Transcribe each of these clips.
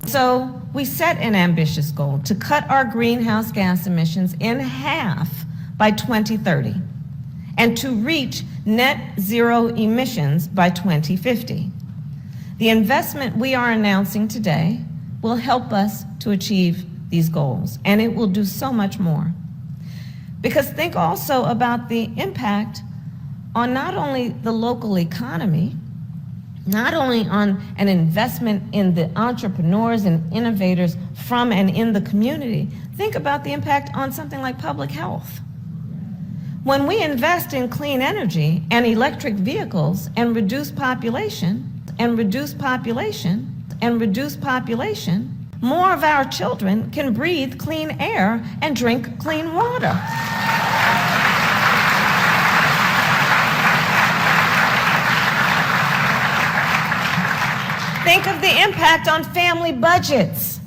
So we set an ambitious goal to cut our greenhouse gas emissions in half by 2030 and to reach net zero emissions by 2050. The investment we are announcing today will help us to achieve these goals, and it will do so much more. Because think also about the impact on not only the local economy, not only on an investment in the entrepreneurs and innovators from and in the community, think about the impact on something like public health. When we invest in clean energy and electric vehicles and reduce population, more of our children can breathe clean air and drink clean water. Think of the impact on family budgets.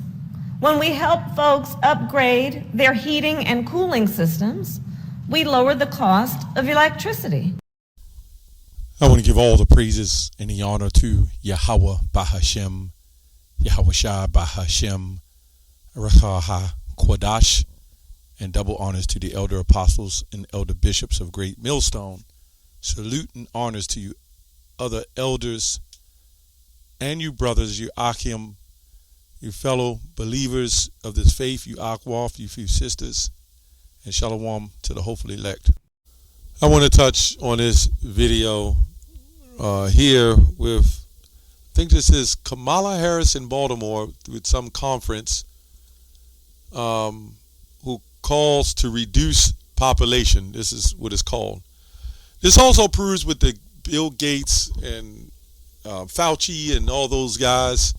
When we help folks upgrade their heating and cooling systems, we lower the cost of electricity. I want to give all the praises and the honor to Yahweh Bahashem, Yahweh Shai Bahashem, Rechaha Kwadash, and double honors to the elder apostles and elder bishops of Great Millstone. Salute and honors to you other elders and you brothers, you Achim, you fellow believers of this faith, you Akwaf, you few sisters, and Shalom to the hopeful elect. I want to touch on this video here with, I think this is Kamala Harris in Baltimore with some conference who calls to reduce population. This is what it's called. This also proves with the Bill Gates and Fauci and all those guys.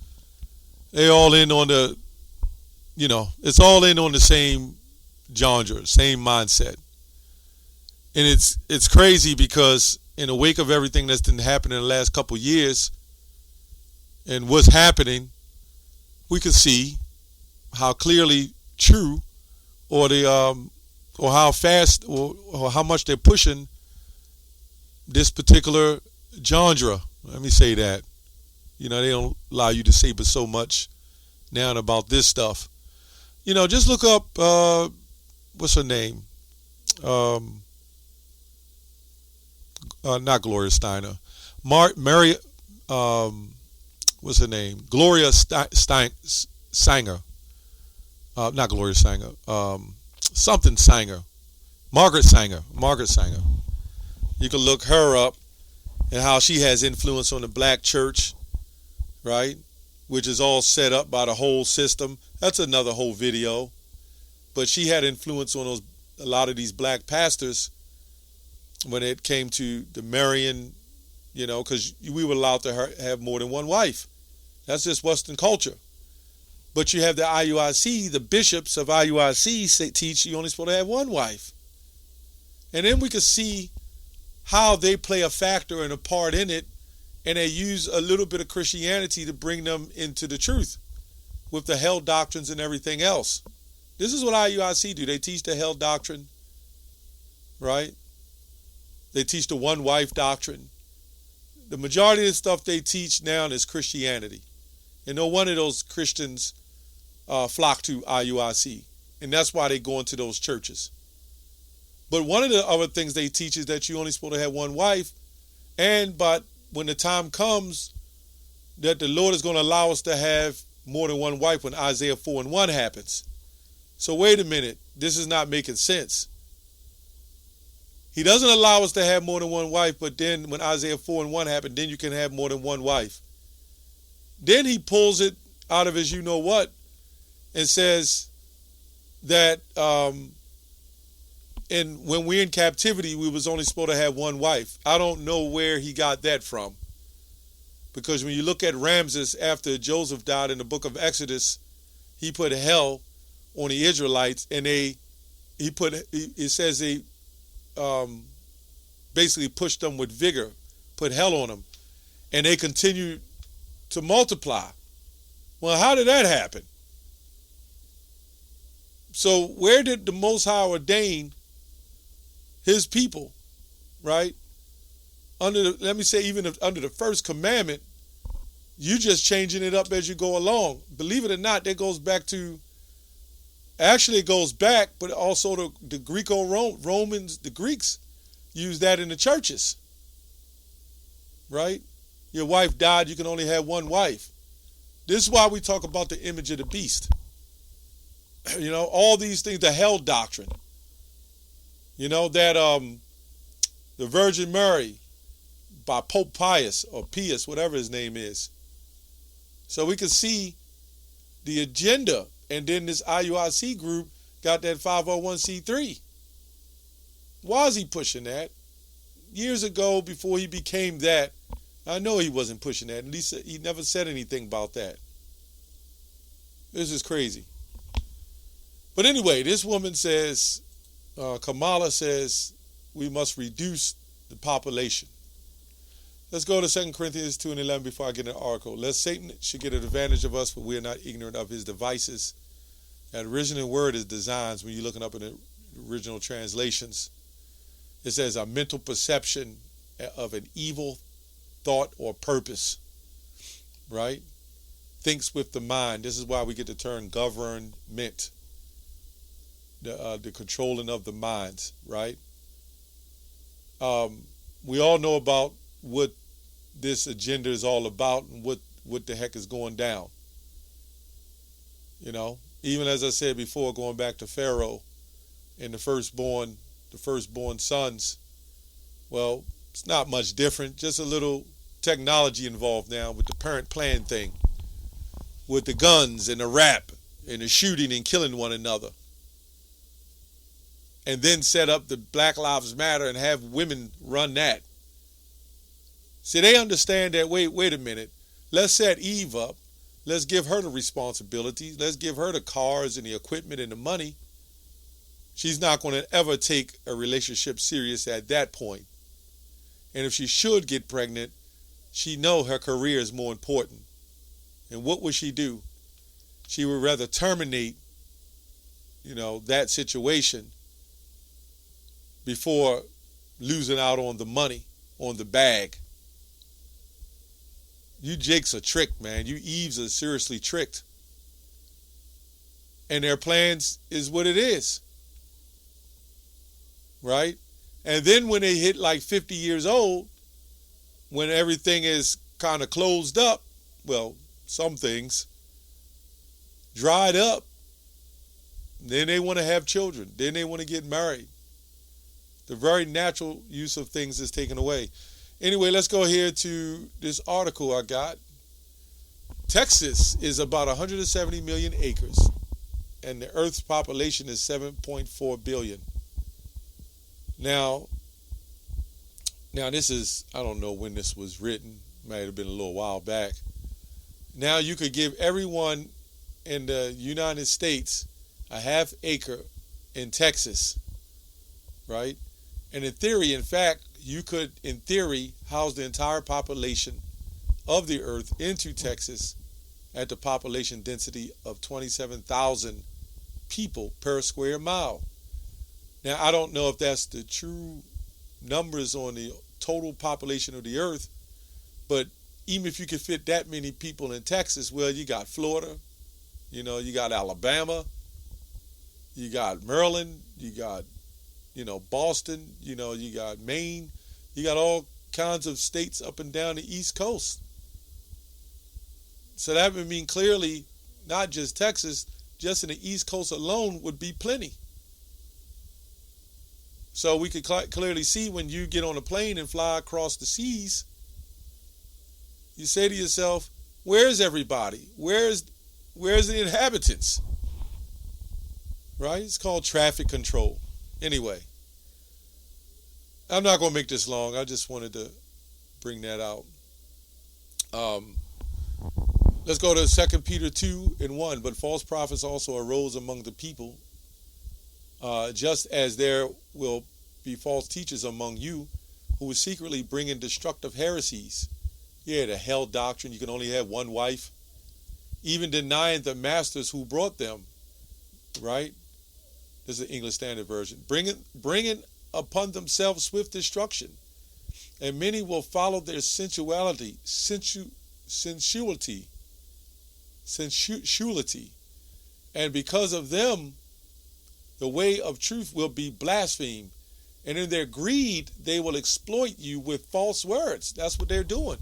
They all in on the, it's all in on the same genre, same mindset. And it's crazy because in the wake of everything that's been happening in the last couple of years and what's happening, we can see how clearly true or how fast or how much they're pushing this particular genre. Let me say that. They don't allow you to say but so much now about this stuff. Just look up, what's her name? Not Gloria Steiner. Mary, what's her name? Gloria Sanger. Not Gloria Sanger. Something Sanger. Margaret Sanger. You can look her up and how she has influence on the black church, right? Which is all set up by the whole system. That's another whole video. But she had influence on a lot of these black pastors when it came to the marrying, because we were allowed to have more than one wife. That's just Western culture. But you have the IUIC, the bishops of IUIC teach you only supposed to have one wife. And then we can see how they play a factor and a part in it, and they use a little bit of Christianity to bring them into the truth with the hell doctrines and everything else. This is what IUIC do. They teach the hell doctrine, right? They teach the one wife doctrine. The majority of the stuff they teach now is Christianity. And no one of those Christians flock to IUIC. And that's why they go into those churches. But one of the other things they teach is that you're only supposed to have one wife. But when the time comes that the Lord is going to allow us to have more than one wife when Isaiah 4:1 happens. So wait a minute. This is not making sense. He doesn't allow us to have more than one wife, but then when Isaiah 4:1 happened, then you can have more than one wife. Then he pulls it out of his you-know-what and says that and when we're in captivity, we was only supposed to have one wife. I don't know where he got that from. Because when you look at Ramses after Joseph died in the book of Exodus, he put hell on the Israelites, and it says they basically pushed them with vigor, put hell on them, and they continued to multiply. Well, how did that happen? So where did the Most High ordain his people, right? Let me say even under the first commandment, You just changing it up as you go along. Believe it or not, that goes back to, actually it goes back, but also the Greco-Romans, the Greeks used that in the churches, right? Your wife died, you can only have one wife. This is why we talk about the image of the beast. You know, all these things, the hell doctrine. You know, that the Virgin Mary by Pope Pius, or Pius, whatever his name is. So we can see the agenda. And then this IUIC group got that 501c3. Why is he pushing that? Years ago, before he became that, I know he wasn't pushing that. At least he never said anything about that. This is crazy. But anyway, this woman says, Kamala says, we must reduce the population. Let's go to 2 Corinthians 2:11 before I get an article. Lest Satan should get an advantage of us, for we are not ignorant of his devices. That original word is designs. When you're looking up in the original translations, it says a mental perception of an evil thought or purpose, right? Thinks with the mind. This is why we get the term government, the controlling of the minds, right? We all know about what this agenda is all about and what the heck is going down. You know, even as I said before, going back to Pharaoh and the firstborn sons, well, it's not much different, just a little technology involved now with the parent plan thing, with the guns and the rap and the shooting and killing one another. And then set up the Black Lives Matter and have women run that. See, they understand that, wait a minute. Let's set Eve up. Let's give her the responsibilities. Let's give her the cars and the equipment and the money. She's not going to ever take a relationship serious at that point. And if she should get pregnant, she know her career is more important. And what would she do? She would rather terminate, that situation before losing out on the money, on the bag. You Jakes are tricked, man. You Eves are seriously tricked. And their plans is what it is. Right? And then when they hit like 50 years old, when everything is kind of closed up, well, some things, dried up, then they want to have children. Then they want to get married. The very natural use of things is taken away. Anyway, let's go here to this article I got. Texas is about 170 million acres, and the Earth's population is 7.4 billion. Now this is, I don't know when this was written. Might have been a little while back. Now you could give everyone in the United States a half acre in Texas, right? And in theory, in fact, you could, in theory, house the entire population of the earth into Texas at the population density of 27,000 people per square mile. Now, I don't know if that's the true numbers on the total population of the earth, but even if you could fit that many people in Texas, well, you got Florida, you got Alabama, you got Maryland, you got Boston, you got Maine, you got all kinds of states up and down the East Coast. So that would mean clearly not just Texas, just in the East Coast alone would be plenty. So we could clearly see when you get on a plane and fly across the seas, you say to yourself, where's everybody? Where's the inhabitants? Right? It's called traffic control. Anyway, I'm not going to make this long. I just wanted to bring that out. Let's go to 2 Peter 2:1. But false prophets also arose among the people, just as there will be false teachers among you who will secretly bring in destructive heresies. Yeah, the hell doctrine, you can only have one wife. Even denying the masters who brought them. Right? This is the English Standard Version. Bringing upon themselves swift destruction. And many will follow their sensuality. sensuality. And because of them, the way of truth will be blasphemed. And in their greed, they will exploit you with false words. That's what they're doing.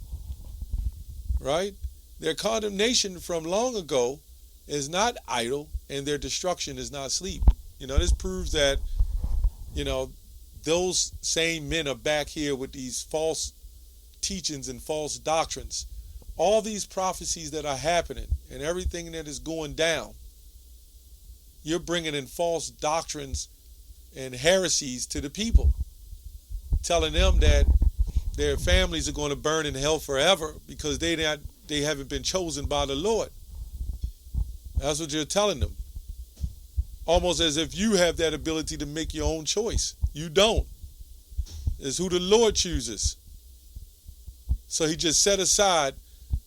Right? Their condemnation from long ago is not idle, and their destruction is not sleep. This proves that, those same men are back here with these false teachings and false doctrines. All these prophecies that are happening and everything that is going down, you're bringing in false doctrines and heresies to the people, telling them that their families are going to burn in hell forever because they haven't been chosen by the Lord. That's what you're telling them. Almost as if you have that ability to make your own choice. You don't. It's who the Lord chooses. So he just set aside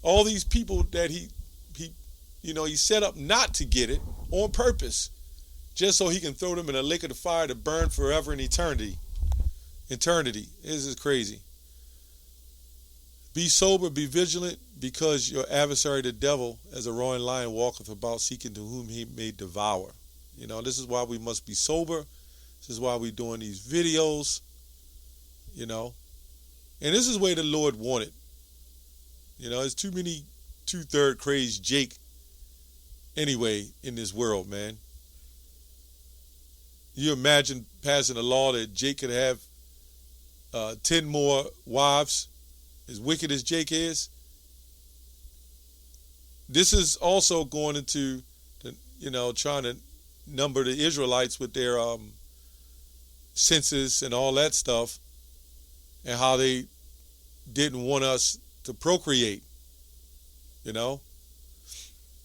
all these people that he set up not to get it on purpose, just so he can throw them in a lake of the fire to burn forever in eternity. This is crazy. Be sober, be vigilant, because your adversary, the devil, as a roaring lion, walketh about seeking to whom he may devour. This is why we must be sober. This is why we're doing these videos. And this is the way the Lord wanted. There's too many two-third crazed Jake anyway in this world, man. You imagine passing a law that Jake could have 10 more wives, as wicked as Jake is. This is also going into trying to number the Israelites with their census and all that stuff, and how they didn't want us to procreate.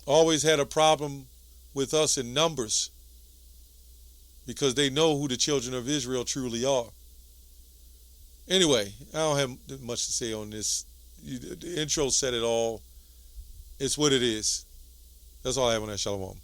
Always had a problem with us in numbers, because they know who the children of Israel truly are. Anyway, I don't have much to say on this. The intro said it all. It's what it is. That's all I have on that. Shalom.